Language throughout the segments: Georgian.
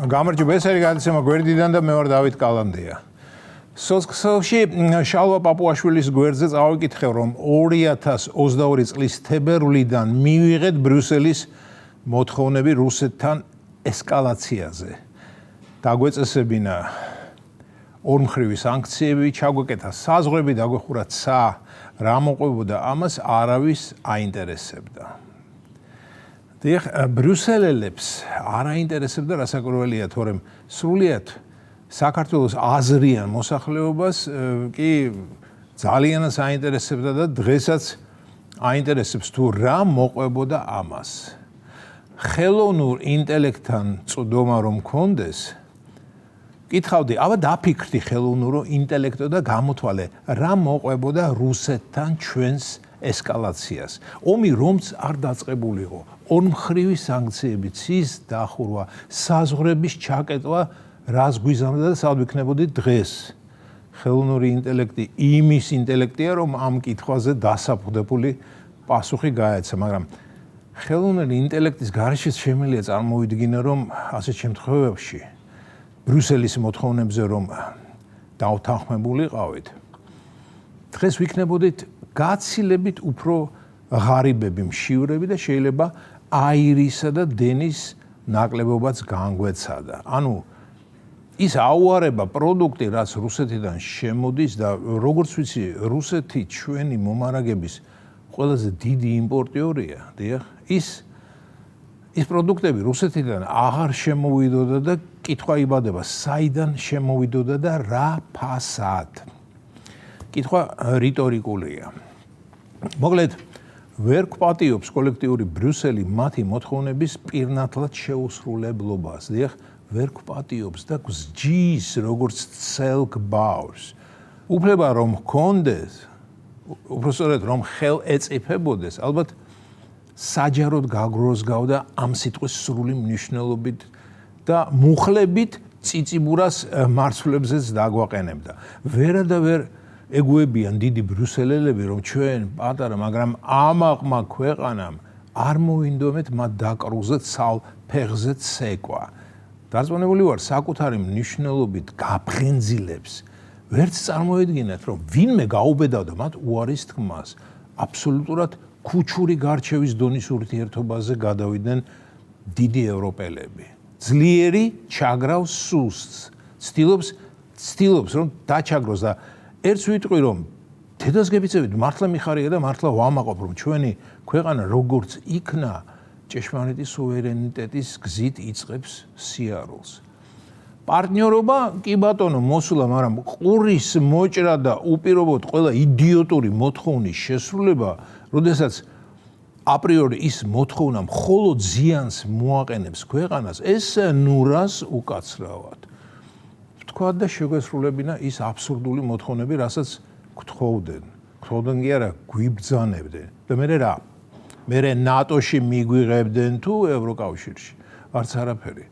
გამარჯობა, ეს არის გადაცემა გვერდიდან და მე ვარ დავით კალანდია. სოციალში შალვა პაპუაშვილის გვერდზე წავიკითხე, რომ 2022 წლის თებერვლიდან მივიღეთ ბრიუსელის მოთხოვნები რუსეთთან ესკალაციაზე. დაგვეწესებინა ორმხრივი სანქციები, ჩაგვეკეთა საზღვრები, დაგვეხურა ცა, რა მოყვებოდა ამას არავის აინტერესებდა. ბრიუსელელებს არ აინტერესებდა რასაკვირველია, თორემ სრულიად საქართველოს აზრიან მოსახლეობას კი ძალიანაც აინტერესებდა და დღესაც აინტერესებს თუ რა მოყვებოდა ამას. ხელოვნურ ინტელექტთან წვდომა რომ მქონდეს, კითხავდი, აბა დაფიქრდი ხელოვნურო ინტელექტო და გამოთვალე, რა მოყვებოდა რუსეთთან ჩვენს ესკალაციას. ომი რომც არ დაწყებულიყო, ორმხრივი სანქციები, ცის დახურვა, საზღვრების ჩაკეტვა, რას გვიზამდა და სად ვიქნებოდი დღეს. ხელოვნური ინტელექტი იმის ინტელექტია, რომ ამ კითხვაზე დასაფუძებელი პასუხი გაეცა, მაგრამ ხელოვნური ინტელექტის გარეშეც შემიძლია წარმოვიდგინო, რომ ასეთ შემთხვევებში ბრიუსელის მოთხოვნებზე რომ დავთანხმებულიყავით, დღეს ვიქნებოდით გაცილებით უფრო ღარიბები, მშივრები და შეიძლება აირისა და დენის ნაკლებობაც განგვეცადა. ანუ ის აუარება პროდუქტი, რაც რუსეთიდან შემოდის და როგორც ვიცი, რუსეთი ჩვენი მომარაგების ყველაზე დიდი იმპორტიორია, დიახ, ის პროდუქტები რუსეთიდან აღარ შემოვიდოდა და კითხვა იბადება, საიდან შემოვიდოდა და რა ფასად. კითხვა რიტორიკულია. მოკლედ, ვერ გვპატიობს კოლექტიური ბრიუსელი მათი მოთხოვნების პირნათლად შეუსრულებლობას. დიახ, ვერ გვპატიობს და გვსჯის, როგორც ცელ გბავს. უფლება რომ ჰქონდეს, უბრალოდ რომ ხელ ეწიფებოდეს, ალბათ საჯაროდ გაგროზგავდა ამ სიტყვის სრული მნიშვნელობით და მუხლებით წიწიბურას მარცვლებზეც დაგვაყენებდა. ვერა და ვერ ეგუებიან დიდი ბრიუსელელები, რომ ჩვენ პატარა, მაგრამ ამაყმა ქვეყანამ არ მოვინდომეთ მათ დაკრუზეთ სალ ფეხზე ცეკვა. დარწმუნებული ვარ, საკუთარი მნიშვნელობით გაფხენძილებს ვერც წარმოედგინათ, რომ ვინმე გაუბედავდა მათ უარის თქმას. აბსოლუტურად ქუჩური გარჩევის დონის ურთიერთობაზე გადავიდნენ დიდი ევროპელები. ძლიერი ჩაგრავს სუსტს, ცდილობს რომ დაჩაგროს და ერთს ვიტყვი, რომ დედას გებიცებით მართლა მიხარია და მართლა ვამაყობ, რომ ჩვენი ქვეყანა როგორც იქნა ჭეშმარიტი სუვერენიტეტის გზით იწყებს სიარულს. პარტნიორობა კი ბატონო მოსულა, მაგრამ ყურის მოჭრა და უპირობოდ ყველა იდიოტური მოთხოვნის შესრულება, როდესაც აპრიორი ის მოთხოვნა მხოლოდ ზიანს მოაყენებს ქვეყანას, ეს ნურას უკაცრავად. თქვა და შეგვესრულებინა ის აბსურდული მოთხოვნები, რასაც გთხოვდნენ. გთხოვდნენ კი არა, გვიბრძანებდნენ. და მე რა? მე ნატოში მიგვიღებდნენ თუ ევროკავშირში? არც არაფერი.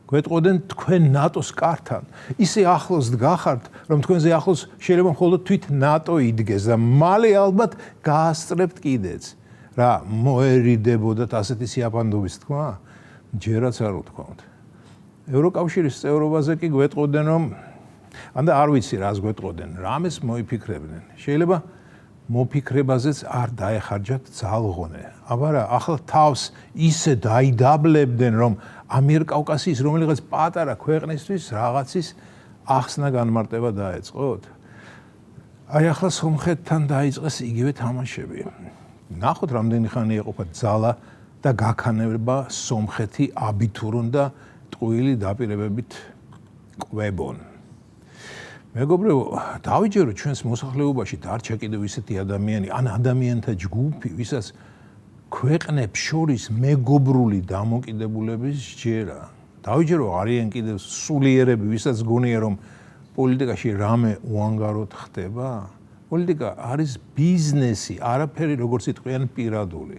გვეტყოდნენ თქვენ ნატოს კართან. ისე ახლოს დგახართ, რომ თქვენზე ახლოს შეიძლება მხოლოდ თვით ნატო იდგეს და მალე ალბათ გაასწრებთ კიდეც. რა მოერიდებოდათ ასეთი სიაფანდობის თქვა? ჯერაც არ უთქვამთ. ევროკავშირის წევრობაზე კი გვეტყოდნენ, რომ ანდა არ ვიცი რას გვეტყოდნენ, რამეს მოიფიქრებდნენ. შეიძლება მოფიქრებაზეც არ დაეხარჯათ ძალღონე. აბა რა, ახლა თავს ისე დაიდაბლებდნენ, რომ ამიერკავკასიის რომელიღაც პატარა ქვეყნისთვის რაღაცის ახსნა განმარტება დაეწყოთ. აი ახლა სომხეთთან დაიწყეს იგივე თამაშები. ნახოთ, რამდენი ხანი ეყოფა ძალა და გაქანება სომხეთი აბითურონ და ტყუილი დაპირებებით ყვებონ. მეგობრებო, დავიჯერო ჩვენს მოსახლეობაში დარჩა კიდევ ისეთი ადამიანი, ან ადამიანთა ჯგუფი, ვისაც ქვეყნებს შორის მეგობრული დამოკიდებულების სჯერა. დავიჯერო არიან კიდევ სულიერები, ვისაც გონია, რომ პოლიტიკაში რამე უანგაროდ ხდება. პოლიტიკა არის ბიზნესი, არაფერი როგორც იტყვიან პირადული.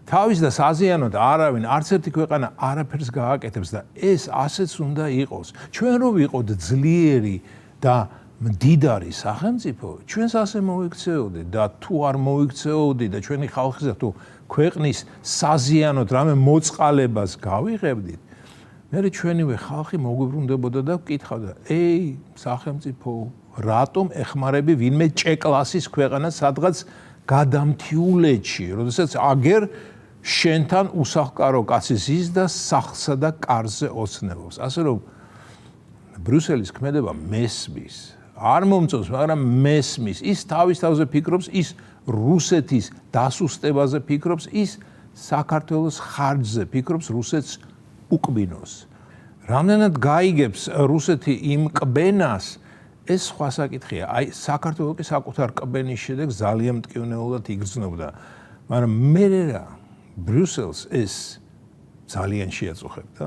თავის და საზიანოდ არავინ, არც ერთი ქვეყანა არაფერს გააკეთებს და ეს ასეც უნდა იყოს. ჩვენ რო ვიყოთ ძლიერი და მდიდარი სახელმწიფო, ჩვენს ასე მოიქცეოდეთ და თუ არ მოიქცეოდით და ჩვენი ხალხისა თუ ქვეყნის საზიანოდ რამე მოწყალებას გავიღებდით, მე ჩვენივე ხალხი მოგვიბრუნდებოდა და ვკითხავდა, სახელმწიფო, რატომ ეხმარები ვინმე ჭეკლასის ქვეყანას სადღაც გადამთიულეთში, როდესაც აგერ შენთან უსახლკარო კაცი ზის და სახლსა და კარზე ოცნებობს. ასე რომ ბრიუსელის ქმედება მესმის, არ მომწონს, მაგრამ მესმის. ის თავის თავზე ფიქრობს, ის რუსეთის დასუსტებაზე ფიქრობს, ის საქართველოს ხარჯზე ფიქრობს, რუსეთს უკბინოს. რამდენად გაიგებს რუსეთი იმ ყბენას, ეს სხვა საკითხია. საქართველო კი საკუთარ ყბენის შემდეგ ძალიან მტკივნეულად იგრძნობდა. მაგრამ მე რა ბრიუსელს ეს ძალიან შეაწუხებდა.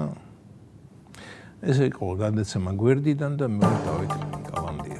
ესე იყო გადაცემა გვერდიდან და მე დავით კალანდია.